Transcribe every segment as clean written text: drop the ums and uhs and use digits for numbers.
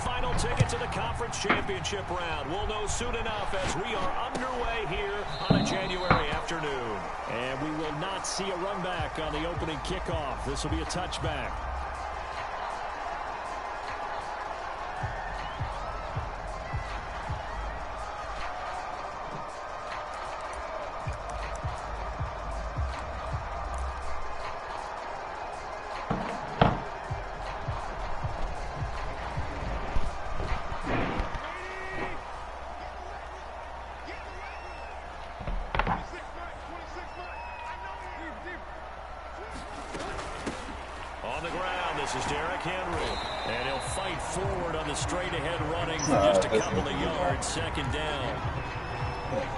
final ticket to the conference championship round. We'll know soon enough as we are underway here on a January afternoon. And we will not see a run back on the opening kickoff. This will be a touchback. On the ground, this is Derrick Henry. And he'll fight forward on the straight-ahead running for just a couple of yards. Second down.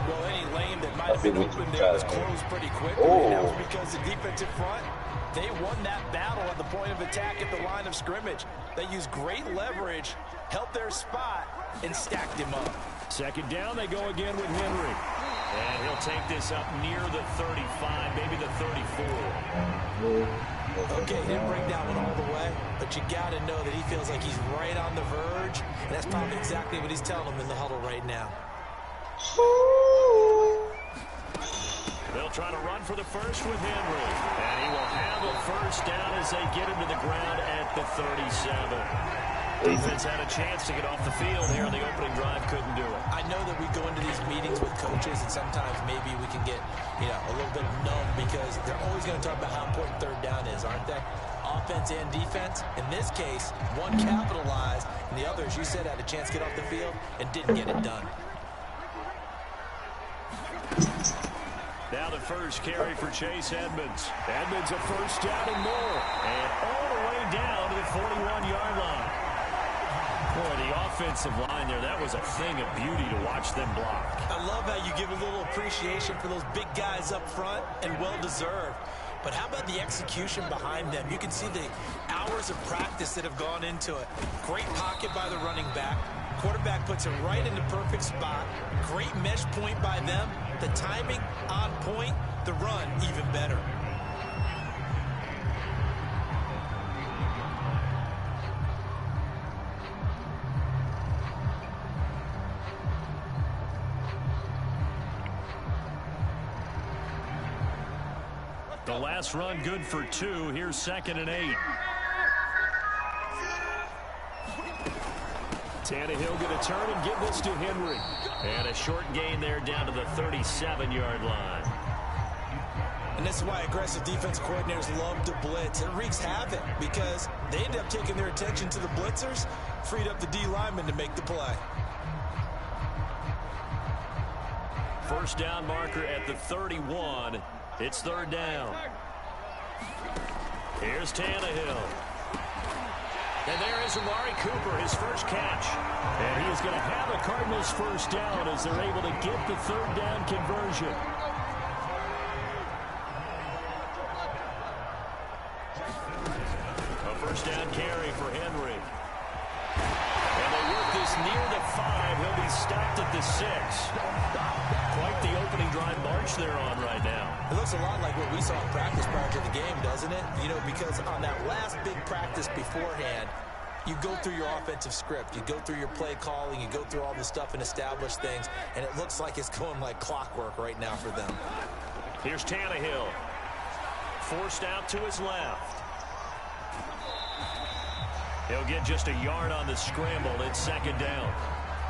Well, any lane that might have been open there was closed pretty quickly. And that was because the defensive front, they won that battle at the point of attack at the line of scrimmage. They used great leverage, held their spot, and stacked him up. Second down, they go again with Henry. And he'll take this up near the 35, maybe the 34. Okay, he didn't bring that one all the way, but you got to know that he feels like he's right on the verge, and that's probably exactly what he's telling them in the huddle right now. They'll try to run for the first with Henry, and he will have a first down as they get him to the ground at the 37. Defense had a chance to get off the field here on the opening drive, couldn't do it. I know that we go into these meetings with coaches, and sometimes maybe we can get, a little bit numb because they're always going to talk about how important third down is, aren't they? Offense and defense. In this case, one capitalized, and the other, as you said, had a chance to get off the field and didn't get it done. Now the first carry for Chase Edmonds. Edmonds a first down and more, and all the way down to the 41-yard line. Boy, the offensive line there, that was a thing of beauty to watch them block. I love how you give a little appreciation for those big guys up front, and well-deserved. But how about the execution behind them? You can see the hours of practice that have gone into it. Great pocket by the running back. Quarterback puts it right in the perfect spot. Great mesh point by them. The timing on point. The run even better. The last run good for 2. Here's 2nd and 8. Tannehill going to turn and give this to Henry. And a short gain there down to the 37-yard line. And this is why aggressive defense coordinators love to blitz. It wreaks havoc because they end up taking their attention to the blitzers, freed up the D lineman to make the play. First down marker at the 31. It's third down. Here's Tannehill. And there is Amari Cooper, his first catch. And he is going to have a Cardinals first down as they're able to get the third down conversion. A first down carry for Henry. And they work this near the 5. He'll be stopped at the 6. Quite the opening drive march they're on right now. It looks a lot like what we saw in practice prior to the game, doesn't it? Because on that last big practice beforehand, you go through your offensive script. You go through your play calling. You go through all this stuff and establish things. And it looks like it's going like clockwork right now for them. Here's Tannehill. Forced out to his left. He'll get just a yard on the scramble. It's second down.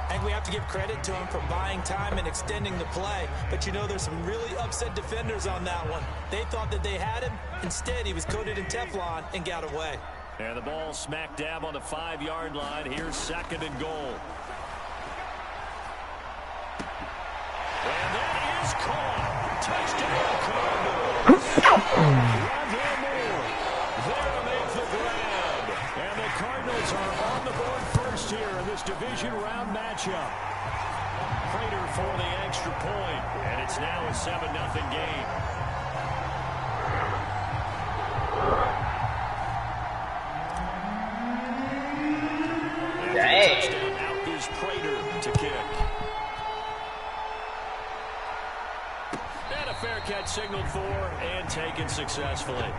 I think we have to give credit to him for buying time and extending the play. But there's some really upset defenders on that one. They thought that they had him. Instead, he was coated in Teflon and got away. And the ball smack dab on the 5-yard line. Here's 2nd and goal. And that is caught. Touchdown, Cardinals. Rondale Moore there to make the grab. And the Cardinals are on the board first here in this division round matchup. Prater for the extra point. And it's now a 7-0 game. Touchdown, out is Prater to kick. And a fair catch signaled for and taken successfully.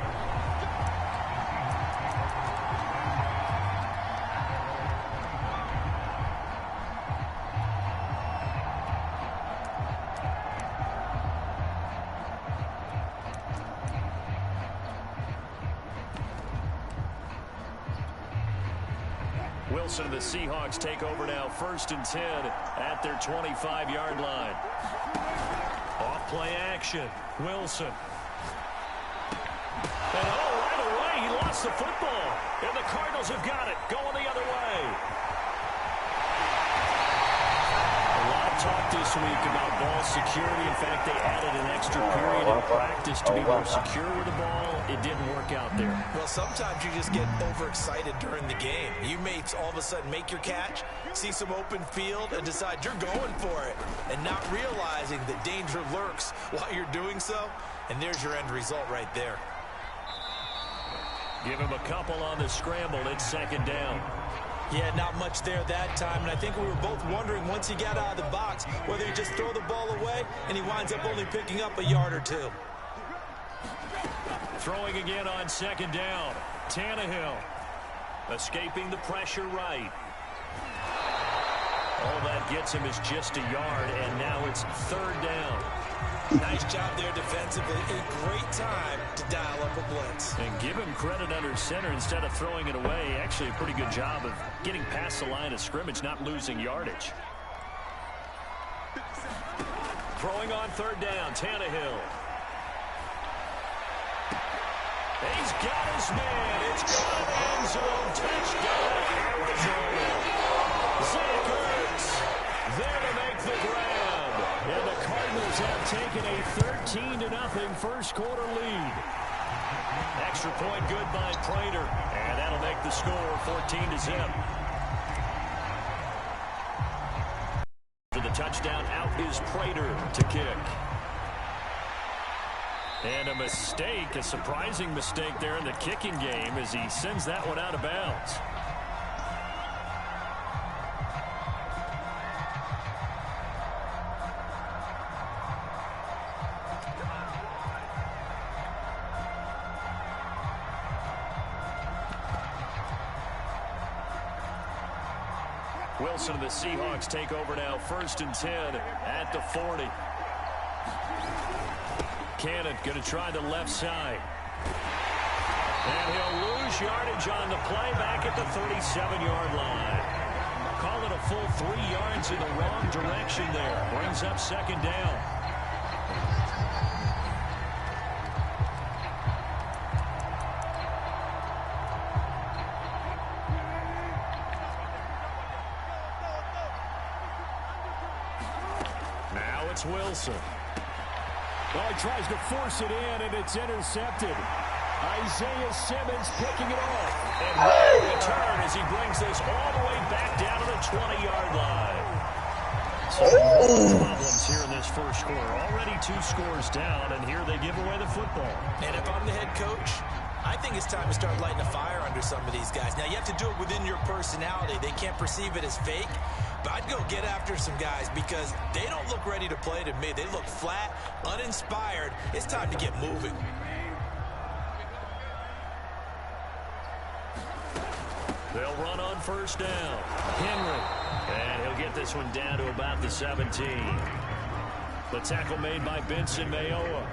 Wilson and the Seahawks take over now, 1st and 10 at their 25-yard line. Off play action. Wilson. And right away, he lost the football. And the Cardinals have got it, going the other way. A lot of talk this week about ball security. In fact, they added an extra period in practice to be more secure with the ball. It didn't work out there. Well, sometimes you just get overexcited during the game. You may all of a sudden make your catch, see some open field, and decide you're going for it, and not realizing that danger lurks while you're doing so. And there's your end result right there. Give him a couple on the scramble. It's 2nd down. Yeah, not much there that time, and I think we were both wondering once he got out of the box whether he'd just throw the ball away, and he winds up only picking up a yard or two. Throwing again on 2nd down. Tannehill escaping the pressure right. All that gets him is just a yard, and now it's 3rd down. Nice job there defensively. A great time to dial up a blitz. And give him credit under center instead of throwing it away. Actually, a pretty good job of getting past the line of scrimmage, not losing yardage. Throwing on 3rd down, Tannehill. He's got his man. It's gone end zone. Touchdown, Arizona. Zach Ertz there to make the grab. And the Cardinals have taken a 13-0 first quarter lead. Extra point good by Prater. And that'll make the score 14-0. For the touchdown, out is Prater to kick. And a mistake, a surprising mistake there in the kicking game as he sends that one out of bounds. Wilson and the Seahawks take over now, 1st and 10 at the 40. Cannon going to try the left side. And he'll lose yardage on the play back at the 37-yard line. Call it a full 3 yards in the wrong direction there. Brings up 2nd down. Now it's Wilson. Well, he tries to force it in, and it's intercepted. Isaiah Simmons picking it off. And what a return as he brings this all the way back down to the 20-yard line. So problems here in this first quarter. Already 2 scores down, and here they give away the football. And if I'm the head coach, I think it's time to start lighting a fire under some of these guys. Now, you have to do it within your personality. They can't perceive it as fake. But I'd go get after some guys because they don't look ready to play to me. They look flat, uninspired. It's time to get moving. They'll run on 1st down. Henry. And he'll get this one down to about the 17. The tackle made by Benson Mayowa.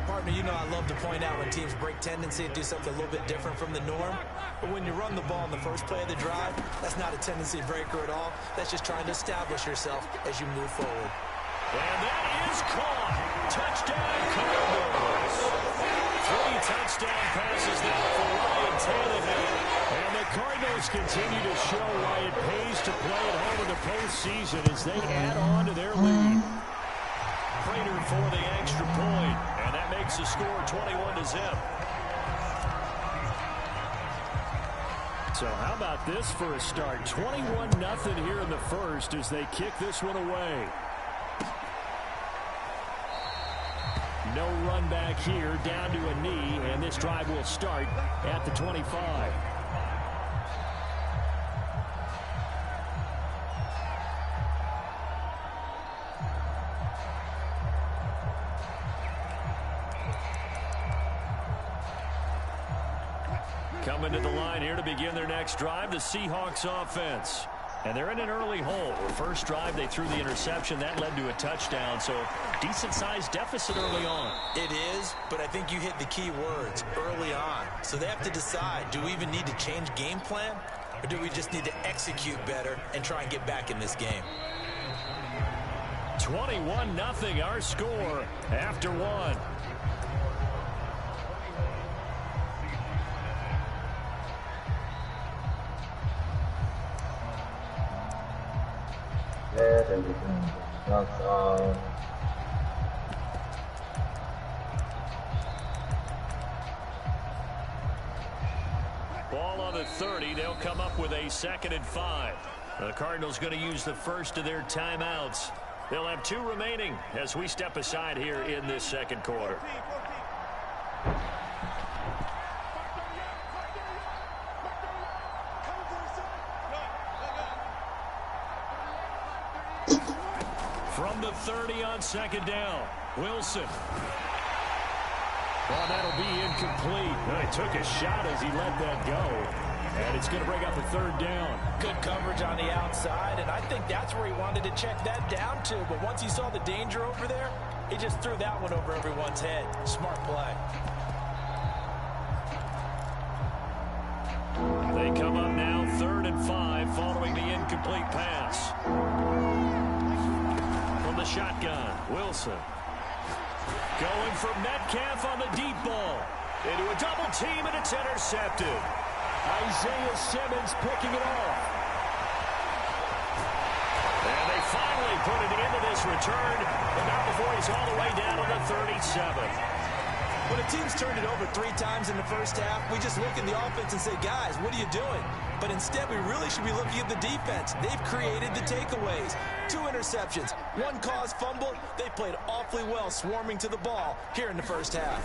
Partner, you know I love to point out when teams break tendency and do something a little bit different from the norm. But when you run the ball in the first play of the drive, that's not a tendency breaker at all. That's just trying to establish yourself as you move forward. And that is caught. Touchdown, Cardinals. 3 touchdown passes now for Ryan Tannehill. And the Cardinals continue to show why it pays to play at home in the postseason as they add on to their lead. Prater for the extra point, and that makes the score 21-0. So how about this for a start? 21-0 here in the first as they kick this one away. No run back here, down to a knee, and this drive will start at the 25. Coming to the line here to begin their next drive, the Seahawks offense. And they're in an early hole. First drive, they threw the interception. That led to a touchdown, so decent-sized deficit early on. It is, but I think you hit the key words, early on. So they have to decide, do we even need to change game plan? or do we just need to execute better and try and get back in this game? 21-0 our score after one. Ball on the 30. They'll come up with a 2nd and 5. The Cardinals going to use the first of their timeouts. They'll have 2 remaining as we step aside here in this second quarter. From the 30 on 2nd down, Wilson. Well, that'll be incomplete. He took a shot as he let that go. And it's going to bring up a 3rd down. Good coverage on the outside, and I think that's where he wanted to check that down to. But once he saw the danger over there, he just threw that one over everyone's head. Smart play. They come up now 3rd and 5 following the incomplete pass. From the shotgun, Wilson. Going for Metcalf on the deep ball. Into a double team, and it's intercepted. Isaiah Simmons picking it off. And they finally put it into this return, but not before he's all the way down on the 37. When a team's turned it over 3 times in the first half, we just look at the offense and say, guys, what are you doing? But instead, we really should be looking at the defense. They've created the takeaways. 2 interceptions, 1 caused fumble. They played awfully well swarming to the ball here in the first half.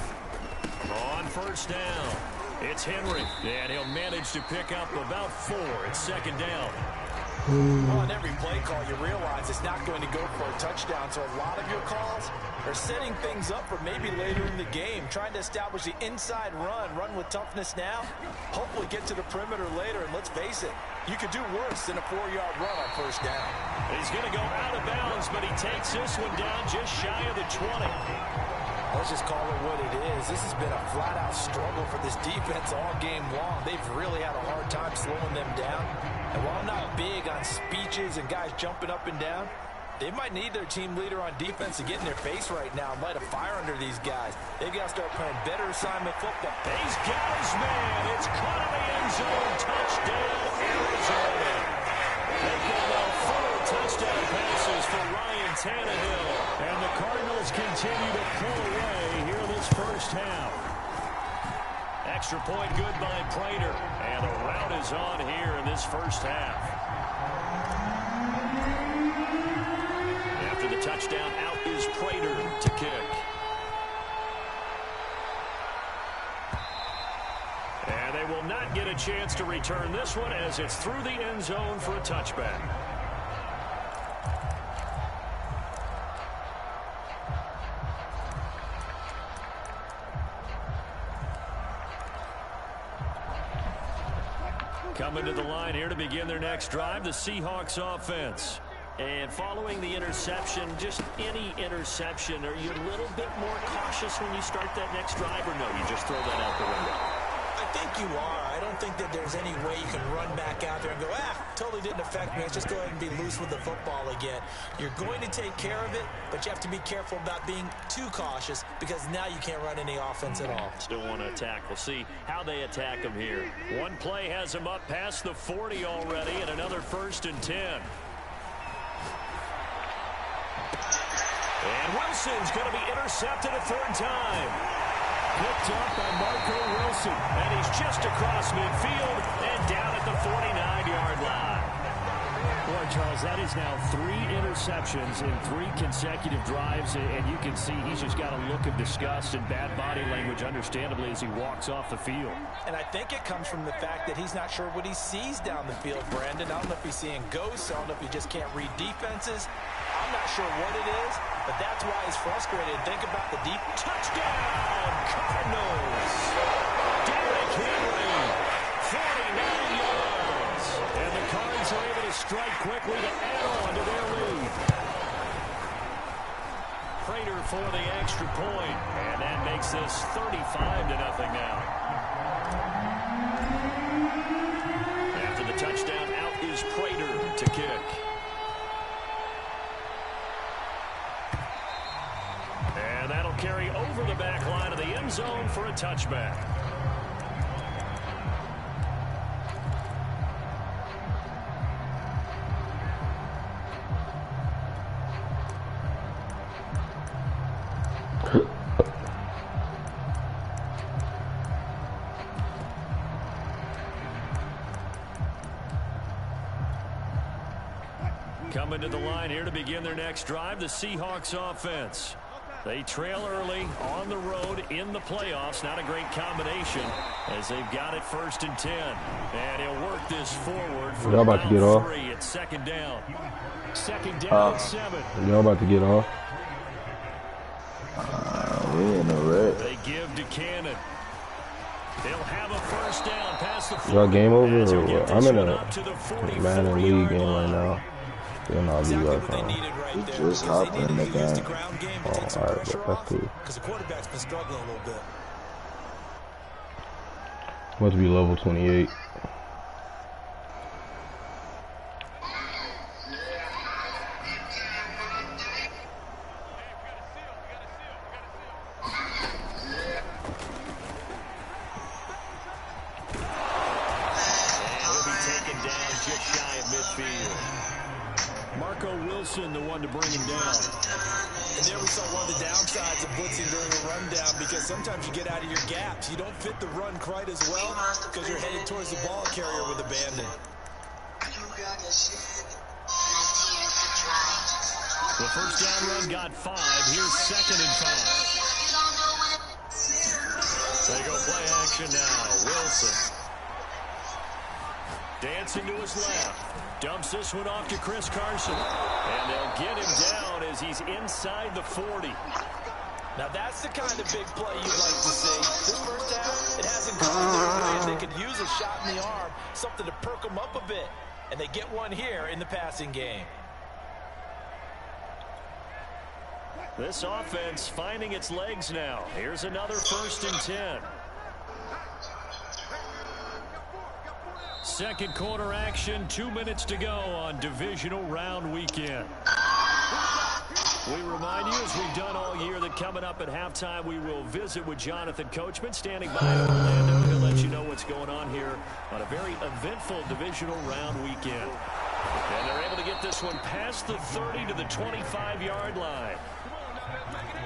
On 1st down, it's Henry, and he'll manage to pick up about 4 at 2nd down. Well, on every play call, you realize it's not going to go for a touchdown, so a lot of your calls are setting things up for maybe later in the game, trying to establish the inside run with toughness now, hopefully get to the perimeter later, and let's face it, you could do worse than a 4-yard run on 1st down. He's going to go out of bounds, but he takes this one down just shy of the 20. Let's just call it what it is. This has been a flat-out struggle for this defense all game long. They've really had a hard time slowing them down. And while I'm not big on speeches and guys jumping up and down, they might need their team leader on defense to get in their face right now and light a fire under these guys. They've got to start playing better assignment football. He's got his man. It's caught in the end zone. Touchdown, Arizona. They call out 4 touchdown passes for Ryan Tannehill. And the Cardinals continue to pull away here this first half. Extra point good by Prater. And the rout is on here in this first half. After the touchdown, out is Prater to kick. And they will not get a chance to return this one as it's through the end zone for a touchback. Coming to the line here to begin their next drive, the Seahawks offense. And following the interception, just any interception, are you a little bit more cautious when you start that next drive, or no, you just throw that out the window? I think you are. I don't think that there's any way you can run back out there and go, totally didn't affect me. Let's just go ahead and be loose with the football again. You're going to take care of it, but you have to be careful about being too cautious because now you can't run any offense at all. Still want to attack. We'll see how they attack them here. One play has them up past the 40 already, and another 1st and 10. And Wilson's going to be intercepted a 3rd time. Picked up by Marco Wilson. And he's just across midfield and down at the 49-yard line. Boy, Charles, that is now 3 interceptions in 3 consecutive drives, and you can see he's just got a look of disgust and bad body language, understandably, as he walks off the field. And I think it comes from the fact that he's not sure what he sees down the field, Brandon. I don't know if he's seeing ghosts. I don't know if he just can't read defenses. I'm not sure what it is, but that's why he's frustrated. Think about the deep touchdown, Cardinals. Derrick Henry, 49 yards. And the Cards are able to strike quickly to add on to their lead. Prater for the extra point. And that makes this 35-0 now. After the touchdown, out is Prater to kick. And that'll carry over the back line of the end zone for a touchback. Coming to the line here to begin their next drive, the Seahawks offense. They trail early on the road in the playoffs. Not a great combination as they've got it 1st and 10. And he'll work this forward for about to get off. 3. It's 2nd down. 2nd down and 7. Y'all about to get off. We in the red. They give to Cannon. They'll have a 1st down past the 40. Y'all game over As or he'll get what? this I'm in one a up to the 40, Madden 40 League yard game right line. now. Then I'll be Exactly back what they on. needed right We there. just because hopped they in the needed to use the game. ground game Oh, to take some alright, pressure that's off cool. because the quarterback's been struggling a little bit. Must be level 28. Marco Wilson, the one to bring him down. And there we saw one of the downsides of blitzing during a rundown because sometimes you get out of your gaps. You don't fit the run quite as well because you're headed towards the ball carrier with abandon. The 1st down run got 5. Here's 2nd and 5. They go play action now. Wilson. Dancing to his left. Dumps this one off to Chris Carson. And they'll get him down as he's inside the 40. Now that's the kind of big play you'd like to see. This 1st down, it hasn't gone their way, and they could use a shot in the arm, something to perk them up a bit. And they get one here in the passing game. This offense finding its legs now. Here's another 1st and 10. 2nd quarter action, 2 minutes to go on divisional round weekend. We remind you, as we've done all year, that coming up at halftime, we will visit with Jonathan Coachman standing by in Orlando. He'll let you know what's going on here on a very eventful divisional round weekend. And they're able to get this one past the 30 to the 25-yard line.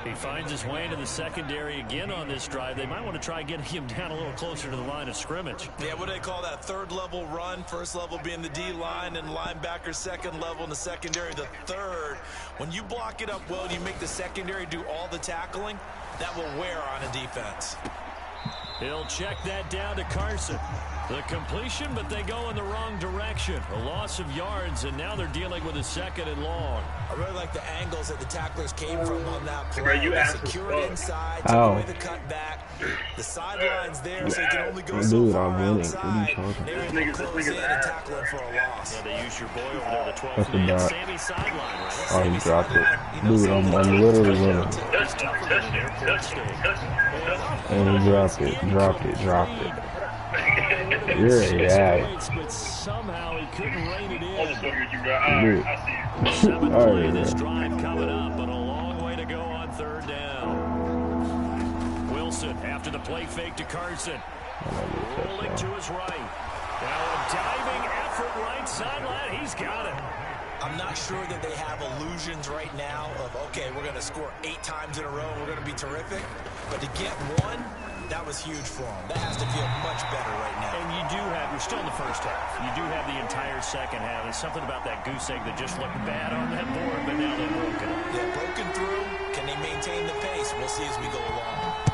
He finds his way into the secondary again on this drive. They might want to try getting him down a little closer to the line of scrimmage. Yeah, what do they call that? 3rd level run. 1st level being the D-line and linebacker. 2nd level in the secondary, the 3rd. When you block it up well, you make the secondary do all the tackling. That will wear on a defense. He'll check that down to Carson. The completion, but they go in the wrong direction. A loss of yards, and now they're dealing with a 2nd and long. I really like the angles that the tacklers came from on that play. Bro, you asked Secured inside, took Ow. away the cutback. The sideline's there, so you can only go Dude, so I'm far winning. outside. What are you talking They're about? able to close in and tackle him for a loss. Yeah, they use your boy over there, the 12th That's the man, dot. Sammy Sideline, right? Oh, he dropped it. Dude, I'm literally winning. It's tougher than an airport stay. And he dropped it. You're a guy. But somehow he couldn't rein it I'll just in. go get you, bro. I see you. 7th All play right, of this man. drive coming up, but a long way to go on 3rd down. Wilson after the play fake to Carson. Rolling to his right. Now a diving effort right sideline. He's got it. I'm not sure that they have illusions right now of, okay, we're going to score 8 times in a row. We're going to be terrific. But to get one, that was huge for them. That has to feel much better right now. And you do have, we're still in the 1st half. You do have the entire 2nd half. There's something about that goose egg that just looked bad on that board, but now they've broken it. They're broken through. Can they maintain the pace? We'll see as we go along.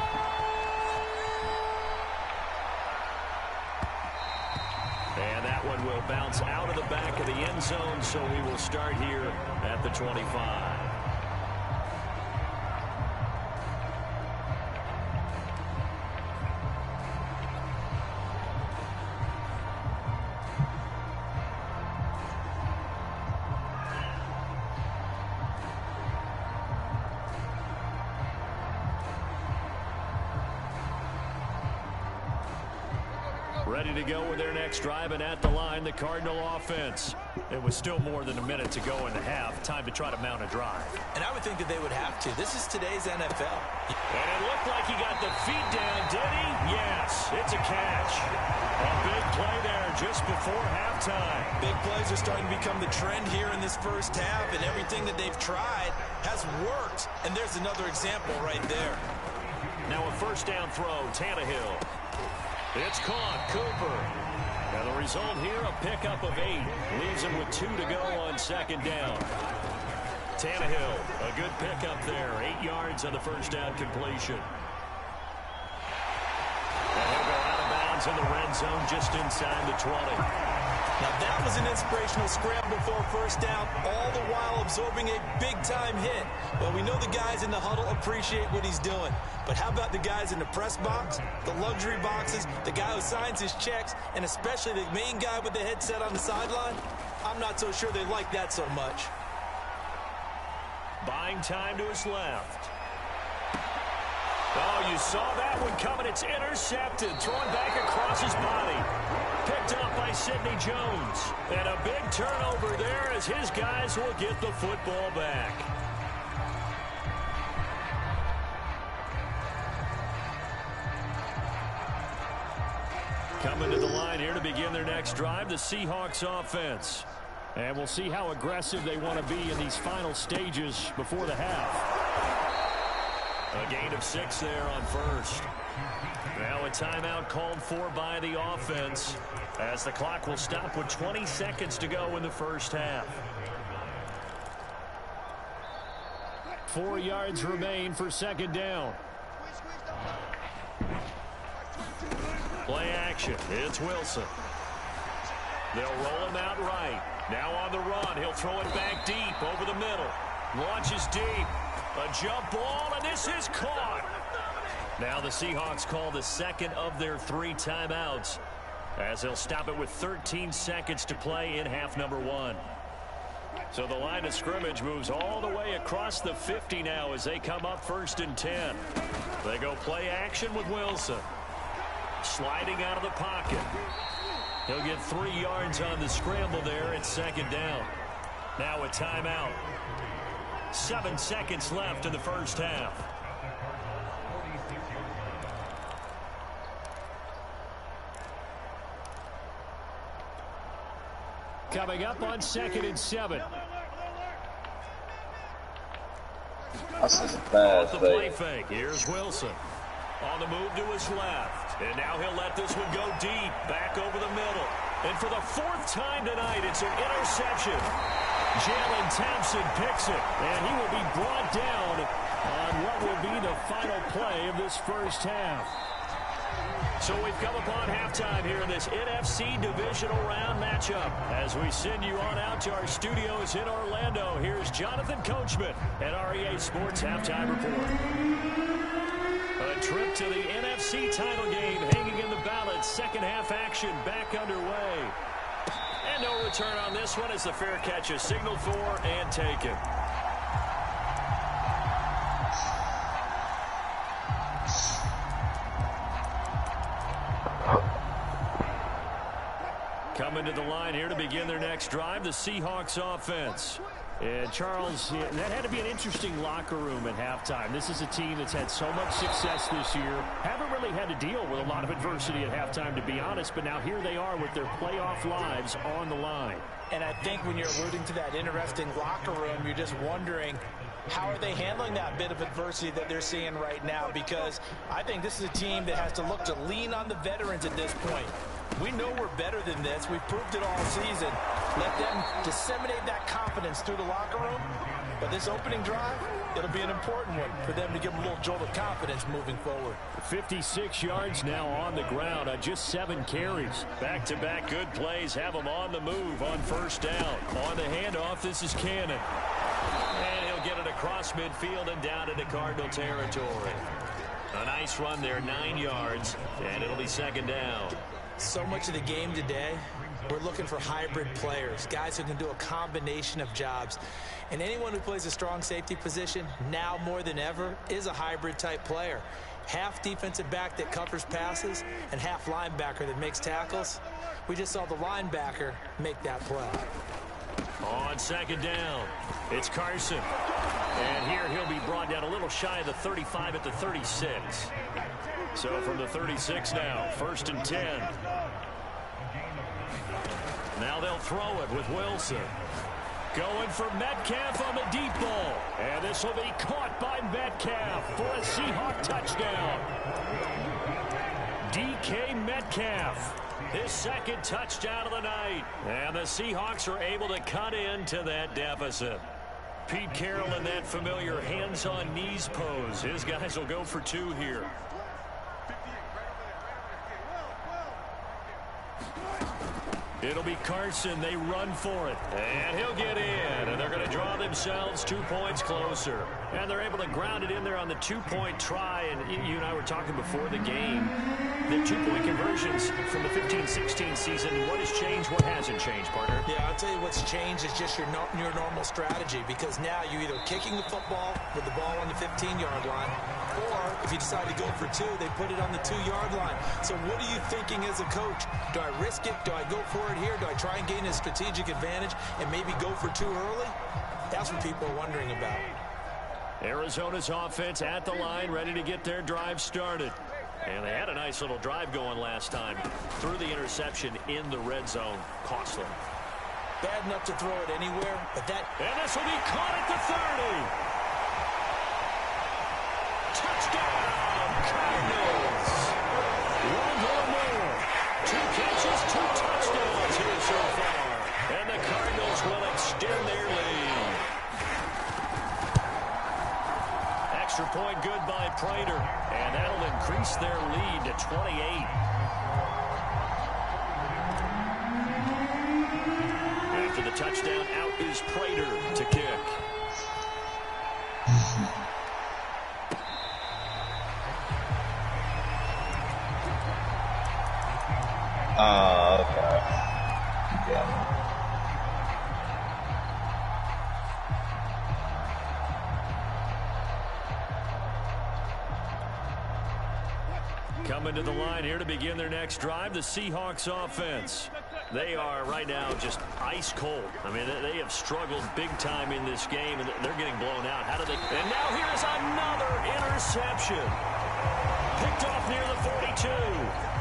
And that one will bounce out of the back of the end zone, so we will start here at the 25. Ready to go with their next drive, and at the line, the Cardinal offense. It was still more than a minute to go in the half. Time to try to mount a drive. And I would think that they would have to. This is today's NFL. And it looked like he got the feet down, did he? Yes, it's a catch. A big play there just before halftime. Big plays are starting to become the trend here in this first half, and everything that they've tried has worked. And there's another example right there. Now a first down throw, Tannehill. It's caught, Cooper. And the result here, a pickup of 8. Leaves him with 2 to go on second down. Tannehill, a good pickup there. 8 yards on the first down completion. And he'll go out of bounds in the red zone just inside the 20. Now that was an inspirational scramble for a first down, all the while absorbing a big-time hit. Well, we know the guys in the huddle appreciate what he's doing. But how about the guys in the press box, the luxury boxes, the guy who signs his checks, and especially the main guy with the headset on the sideline? I'm not so sure they like that so much. Buying time to his left. Oh, you saw that one coming. It's intercepted. Thrown back across his body. Picked up by Sidney Jones. And a big turnover there as his guys will get the football back. Coming to the line here to begin their next drive, the Seahawks offense. And we'll see how aggressive they want to be in these final stages before the half. A gain of 6 there on first. Now a timeout called for by the offense as the clock will stop with 20 seconds to go in the first half. 4 yards remain for second down. Play action. It's Wilson. They'll roll him out right. Now on the run. He'll throw it back deep over the middle. Launches deep. A jump ball, and this is caught. Now the Seahawks call the second of their 3 timeouts as they'll stop it with 13 seconds to play in half number 1. So the line of scrimmage moves all the way across the 50 now as they come up 1st and 10. They go play action with Wilson. Sliding out of the pocket. He'll get 3 yards on the scramble there at second down. Now a timeout. 7 seconds left in the first half. Coming up on 2nd and 7. Off the play fake. Here's Wilson. On the move to his left. And now he'll let this one go deep. Back over the middle. And for the 4th time tonight, it's an interception. Jalen Thompson picks it, and he will be brought down on what will be the final play of this first half. So we've come upon halftime here in this NFC divisional round matchup. As we send you on out to our studios in Orlando, here's Jonathan Coachman at REA Sports Halftime Report. A trip to the NFC title game hanging in the balance. Second half action back underway. And no return on this one as the fair catch is signaled for and taken. Coming to the line here to begin their next drive, the Seahawks offense. And Charles, that had to be an interesting locker room at halftime. This is a team that's had so much success this year. Haven't really had to deal with a lot of adversity at halftime, to be honest. But now here they are with their playoff lives on the line. And I think when you're alluding to that interesting locker room, you're just wondering, how are they handling that bit of adversity that they're seeing right now? Because I think this is a team that has to look to lean on the veterans at this point. We know we're better than this. We've proved it all season. Let them disseminate that confidence through the locker room. But this opening drive, it'll be an important one for them to give them a little jolt of confidence moving forward. 56 yards now on the ground on just 7 carries. Back-to-back good plays have them on the move on first down. On the handoff, this is Cannon. And he'll get it across midfield and down into Cardinal territory. A nice run there, 9 yards, and it'll be second down. So much of the game today, we're looking for hybrid players, guys who can do a combination of jobs. And anyone who plays a strong safety position, now more than ever, is a hybrid type player. half defensive back that covers passes and half linebacker that makes tackles. We just saw the linebacker make that play. On second down, it's Carson. And here he'll be brought down a little shy of the 35 at the 36. So from the 36 now, 1st and 10. Now they'll throw it with Wilson. Going for Metcalf on the deep ball. And this will be caught by Metcalf for a Seahawk touchdown. DK Metcalf, his 2nd touchdown of the night. And the Seahawks are able to cut into that deficit. Pete Carroll in that familiar hands-on knees pose. His guys will go for 2 here. It'll be Carson. They run for it. And he'll get in. And they're going to draw themselves 2 points closer. And they're able to ground it in there on the 2-point try. And you and I were talking before the game. The 2-point conversions from the 15-16 season. What has changed? What hasn't changed, partner? Yeah, I'll tell you what's changed is just your normal strategy. Because now you're either kicking the football with the ball on the 15-yard line, or if you decide to go for 2, they put it on the 2-yard line. So what are you thinking as a coach? Do I risk it? Do I go for it here? Do I try and gain a strategic advantage and maybe go for 2 early? That's what people are wondering about. Arizona's offense at the line, ready to get their drive started. And they had a nice little drive going last time. Threw the interception in the red zone. Costly. Bad enough to throw it anywhere, but that... And this will be caught at the 30. Touchdown, Cardinals. One more. 2 catches, 2 touchdowns here so far. And the Cardinals will extend their lead. Extra point good by Prater. And that'll increase their lead to 28. After the touchdown, out is Prater to kick. Okay. Yeah. Coming to the line here to begin their next drive, the Seahawks offense. They are right now just ice cold. I mean, they have struggled big time in this game, and they're getting blown out. How do they? And now here's another interception. Picked off near the 42.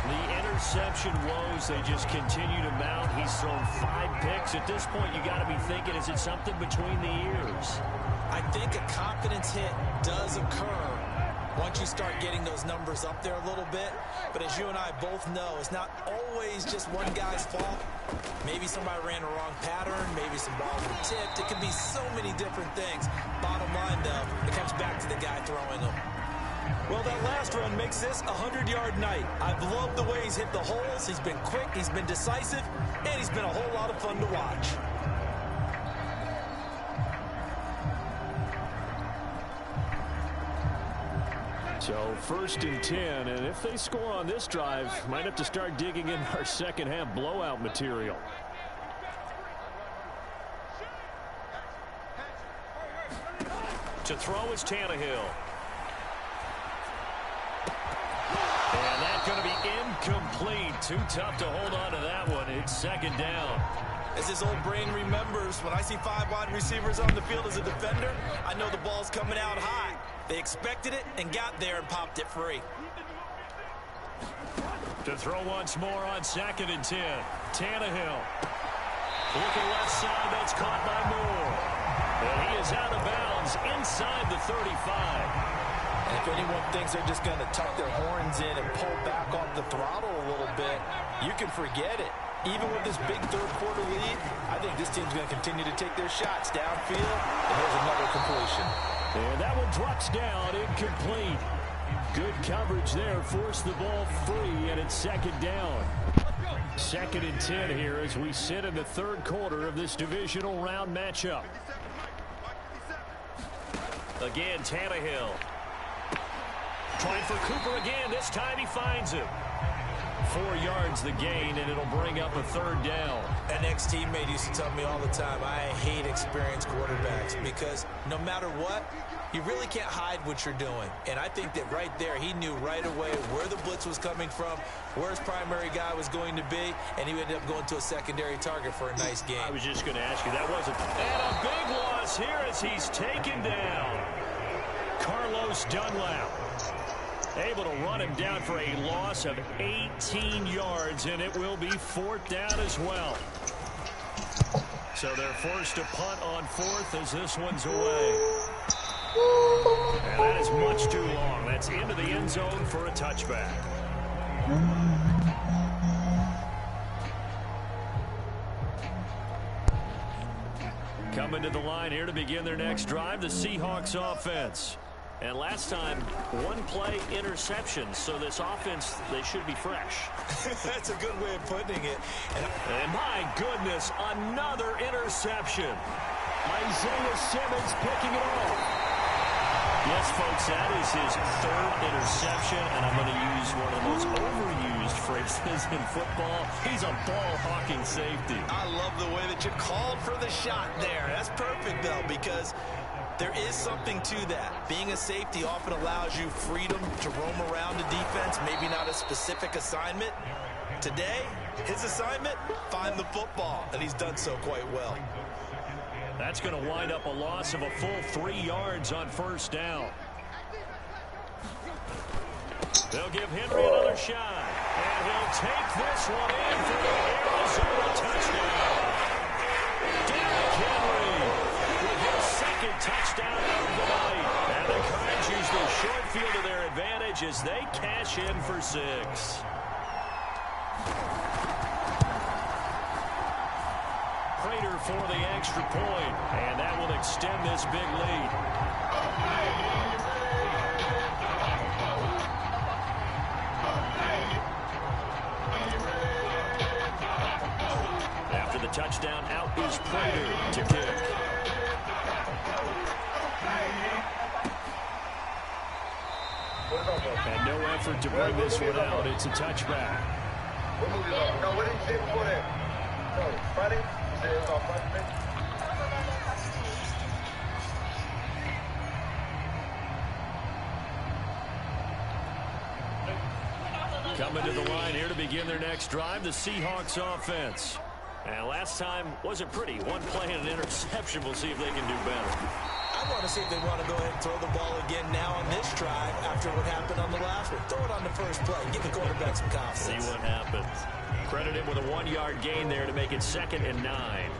The interception woes, they just continue to mount. He's thrown 5 picks. At this point, you got to be thinking, is it something between the ears? I think a confidence hit does occur once you start getting those numbers up there a little bit. But as you and I both know, it's not always just one guy's fault. Maybe somebody ran a wrong pattern. Maybe some balls were tipped. It could be so many different things. Bottom line, though, it comes back to the guy throwing them. Well, that last run makes this a 100-yard night. I've loved the way he's hit the holes. He's been quick, he's been decisive, and he's been a whole lot of fun to watch. So 1st and 10, and if they score on this drive, might have to start digging in our second half blowout material. To throw is Tannehill. And that's going to be incomplete. Too tough to hold on to that one. It's 2nd down. As his old brain remembers, when I see 5 wide receivers on the field as a defender, I know the ball's coming out high. They expected it and got there and popped it free. To throw once more on 2nd and 10. Tannehill. Looking left side, that's caught by Moore. And he is out of bounds inside the 35. And if anyone thinks they're just going to tuck their horns in and pull back off the throttle a little bit, you can forget it. Even with this big 3rd quarter lead, I think this team's going to continue to take their shots downfield. And here's another completion. And that one drops down, incomplete. Good coverage there, forced the ball free, and it's 2nd down. 2nd and 10 here as we sit in the 3rd quarter of this divisional round matchup. Again, Tannehill. Trying for Cooper again. This time he finds him. 4 yards the gain, and it'll bring up a 3rd down. An ex-teammate used to tell me all the time, I hate experienced quarterbacks because no matter what, you really can't hide what you're doing. And I think that right there, he knew right away where the blitz was coming from, where his primary guy was going to be, and he ended up going to a secondary target for a nice game. I was just going to ask you, that wasn't. And a big loss here as he's taken down. Carlos Dunlap able to run him down for a loss of 18 yards, and it will be 4th down as well. So they're forced to punt on 4th as this one's away. And that is much too long. That's into the end zone for a touchback. Coming to the line here to begin their next drive, the Seahawks offense. And last time, 1-play interception. So this offense, they should be fresh. That's a good way of putting it. And my goodness, another interception. Isaiah Simmons picking it off. Yes, folks, that is his 3rd interception, and I'm going to use one of the most overused phrases in football. He's a ball-hawking safety. I love the way that you called for the shot there. That's perfect, though, because there is something to that. Being a safety often allows you freedom to roam around the defense, maybe not a specific assignment. Today, his assignment, find the football, and he's done so quite well. That's going to wind up a loss of a full 3 yards on 1st down. They'll give Henry another shot. And he'll take this one in for the Arizona touchdown. Derrick Henry with his 2nd touchdown of the night. And the Cards use the short field to their advantage as they cash in for 6. Prater for the extra point, and that will extend this big lead. After the touchdown, out is Prater to kick. And no effort to bring this one out. It's a touchback. No, what did you say before that? No, Friday? Coming to the line here to begin their next drive, the Seahawks offense. And last time wasn't pretty. 1 play and an interception. We'll see if they can do better. I want to see if they want to go ahead and throw the ball again now on this drive after what happened on the last one. Throw it on the first play. Give the quarterback some confidence. See what happens. Credit him with a 1-yard gain there to make it 2nd and 9.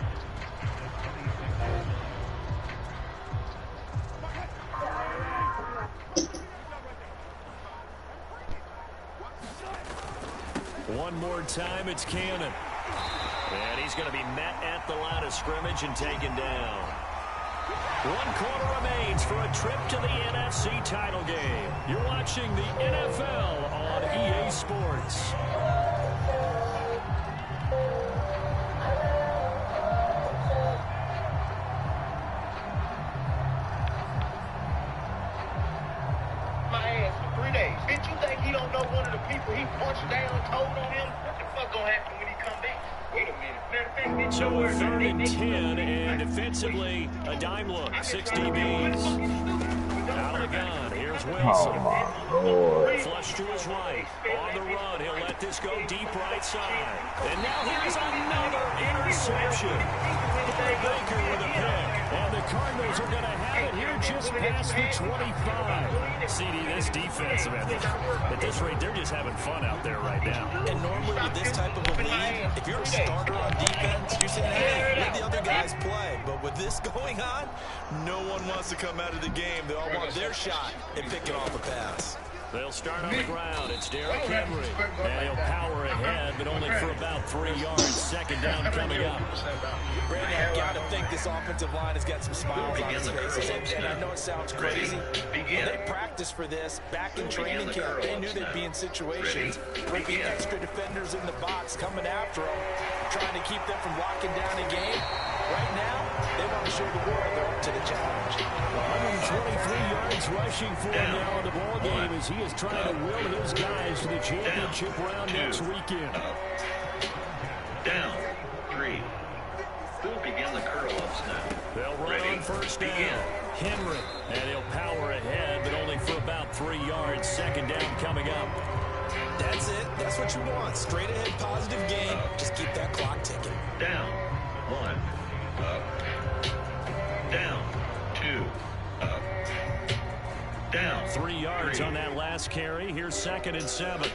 One more time, it's Cannon. And he's going to be met at the line of scrimmage and taken down. 1 quarter remains for a trip to the NFC title game. You're watching the NFL on EA Sports. My ass for 3 days. Bitch, you think he don't know one of the people he punched down, told on him? What the fuck gonna happen when he come back? Wait a minute. Matter of fact, bitch, So 3rd and 10, and defensively, a dime look. 6 DBs. Out of the gun. Here's Wilson. Oh, my Lord. Flush to his right. On the run. He'll let this go deep right side. And now here's another interception. Buddy Baker with a pick. And the Cardinals are going to have it here just past the 25. CD, this defense, man, at this rate, they're just having fun out there right now. And normally with this type of a lead, if you're a starter on defense, you're saying, hey, let the other guys play. But with this going on, no one wants to come out of the game. They all want their shot at picking off a pass. They'll start on the ground. It's Derrick Henry. And he'll power ahead, but only for about 3 yards. 2nd down coming up. Brandon, I've got to think this offensive line has got some smiles on its faces. And I know it sounds crazy, but they practiced for this back in training camp. They knew they'd be in situations with the extra defenders in the box coming after them, trying to keep them from locking down a game. Right now, they want to show the world they're up to the challenge. 123 yards rushing for him now in the ball game as he is trying to will his guys to the championship round next weekend. Down. 3. We'll begin the curl-ups now. They'll run on first down. Henry, and he'll power ahead, but only for about 3 yards. Second down coming up. That's it. That's what you want. Straight ahead, positive gain. Just keep that clock ticking. Down. 1. Up. Down. 2. Up. Down. 3 yards on that last carry. Here's 2nd and 7.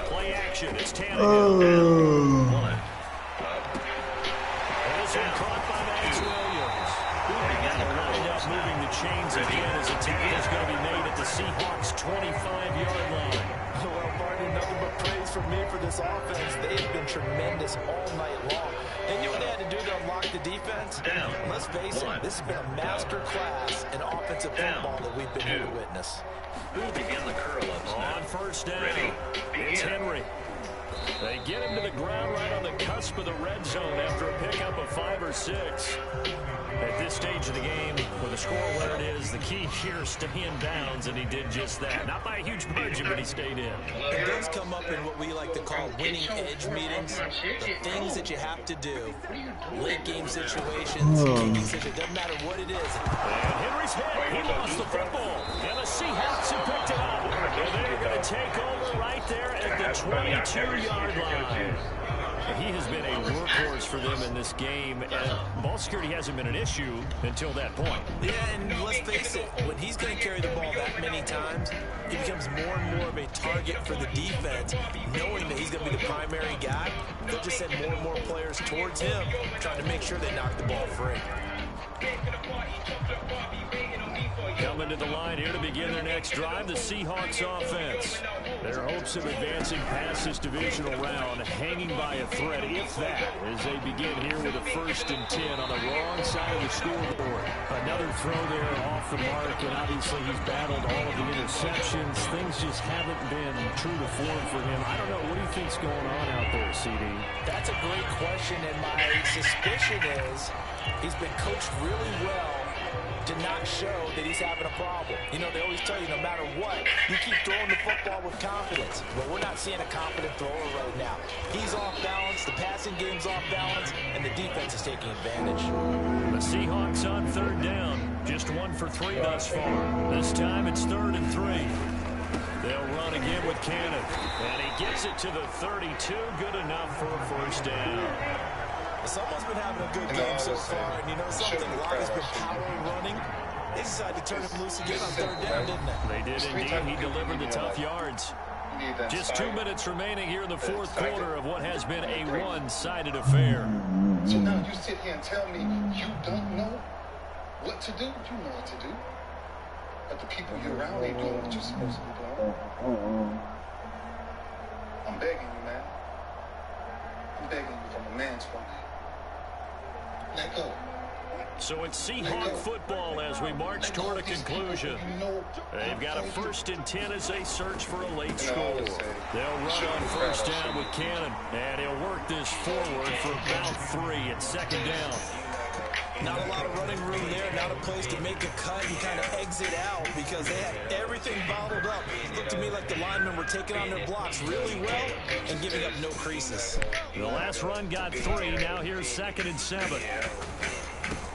Play action. It's Tannehill. 1. Up. This one caught by Max Williams. Lined up moving the chains again as a tackle is going to be made at the Seahawks' 25-yard line. Well, Barney, nothing but praise from me for this offense. They have been tremendous all night long. And you know what they had to do to unlock the defense? Down. Let's face it, this has been a master class in offensive football that we've been here to witness. We'll begin the curl-ups now. On first down, Ready? it's Begin. Henry. They get him to the ground right on the cusp of the red zone after a pickup of 5 or 6. At this stage of the game, with the score where it is, the key here is stay in bounds, and he did just that. Not by a huge margin, but he stayed in. It does come up in what we like to call winning edge meetings. The things that you have to do. Late game situations, kicking situations, doesn't matter what it is. And Henry's hit. He lost the football. And the Seahawks have picked it up. And they're going to take over right there at the 22-yard line. He has been a workhorse for them in this game, and ball security hasn't been an issue until that point. Yeah, and let's face it, when he's going to carry the ball that many times, he becomes more and more of a target for the defense, knowing that he's going to be the primary guy. They'll just send more and more players towards him, trying to make sure they knock the ball free. Coming to the line here to begin their next drive, the Seahawks offense. Their hopes of advancing past this divisional round hanging by a thread, if that, as they begin here with a 1st and 10 on the wrong side of the scoreboard. Another throw there off the mark, and obviously he's battled all of the interceptions. Things just haven't been true to form for him. I don't know. What do you think's going on out there, CD? That's a great question, and my suspicion is he's been coached really well to not show that he's having a problem. You know, they always tell you no matter what, you keep throwing the football with confidence. But we're not seeing a confident thrower right now. He's off balance, the passing game's off balance, and the defense is taking advantage. The Seahawks on 3rd down. Just 1 for 3 thus far. This time it's 3rd and 3. They'll run again with Cannon. And he gets it to the 32. Good enough for a 1st down. Someone's been having a good game so far, and you know something? Locke's been power running. They decided to turn him loose again on 3rd down, didn't they? They did indeed. He delivered the tough yards. Just 2 minutes remaining here in the 4th quarter of what has been a one-sided affair. So now you sit here and tell me you don't know what to do? You know what to do. But the people you're around ain't doing what you're supposed to be doing. I'm begging you, man. I'm begging you from a man's point. Let go. So it's Seahawk football as we march toward a conclusion. They've got a 1st and 10 as they search for a late score. They'll run on 1st down with Cannon, and he'll work this forward for about 3 at 2nd down. Not a lot of running room there, not a place to make a cut and kind of exit out because they had everything bottled up. It looked to me like the linemen were taking on their blocks really well and giving up no creases. The last run got 3. Now here's 2nd and 7.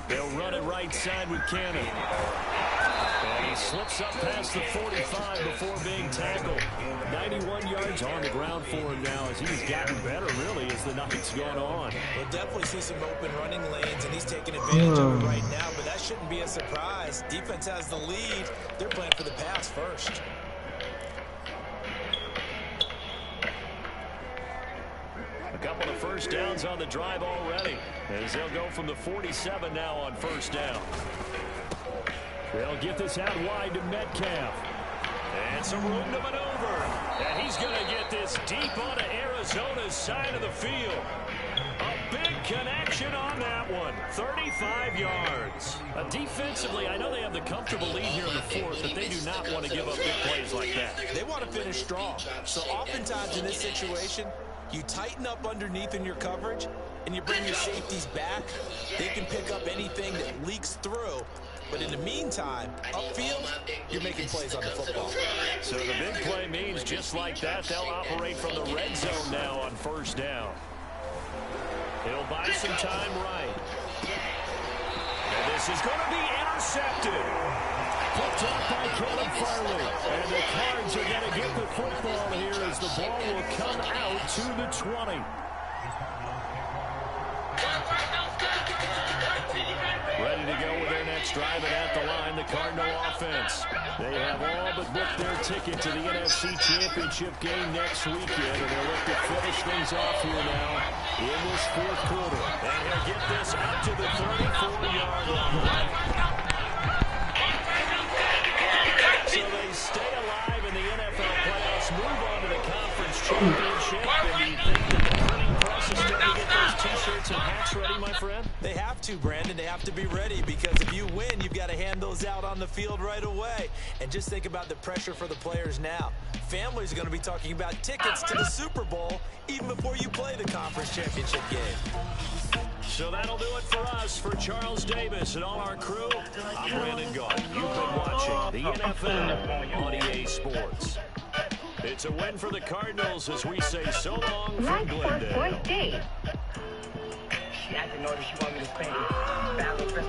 They'll run it right side with Cannon. And he slips up past the 45 before being tackled. 91 yards on the ground for him now as he's gotten better, really, as the night's gone on. We'll definitely see some open running lanes, and he's taking advantage of it right now, but that shouldn't be a surprise. Defense has the lead. They're playing for the pass first. A couple of 1st downs on the drive already, as they'll go from the 47 now on 1st down. They'll get this out wide to Metcalf. And some room to maneuver. And he's going to get this deep onto Arizona's side of the field. A big connection on that one. 35 yards. Defensively, I know they have the comfortable lead here in the 4th, but they do not want to give up big plays like that. They want to finish strong. So oftentimes in this situation, you tighten up underneath in your coverage, and you bring your safeties back, they can pick up anything that leaks through. But in the meantime, upfield, you're making plays on the football. So the big play means just like that, they'll operate from the red zone now on first down. He'll buy some time right. And this is going to be intercepted. Picked up by Caleb Farley. And the Cards are going to get the football here as the ball will come out to the 20. Ready to go with their next drive, and at the line, the Cardinal offense. They have all but booked their ticket to the NFC Championship game next weekend, and they'll look to finish things off here now in this fourth quarter. And he'll get this out to the 34-yard line. So they stay alive in the NFL playoffs, move on to the conference championship, and do you think that the printing press is starting to get those T-shirts and hats ready, my friend? They have to, Brandon. They have to be ready because if you win, you've got to hand those out on the field right away. And just think about the pressure for the players now. Families are going to be talking about tickets to the Super Bowl even before you play the conference championship game. So that'll do it for us. For Charles Davis and all our crew, I'm Brandon Gaudin. You've been watching the NFL on EA Sports. It's a win for the Cardinals as we say so long from Glendale. She acted in order she wanted me to stay. Battle for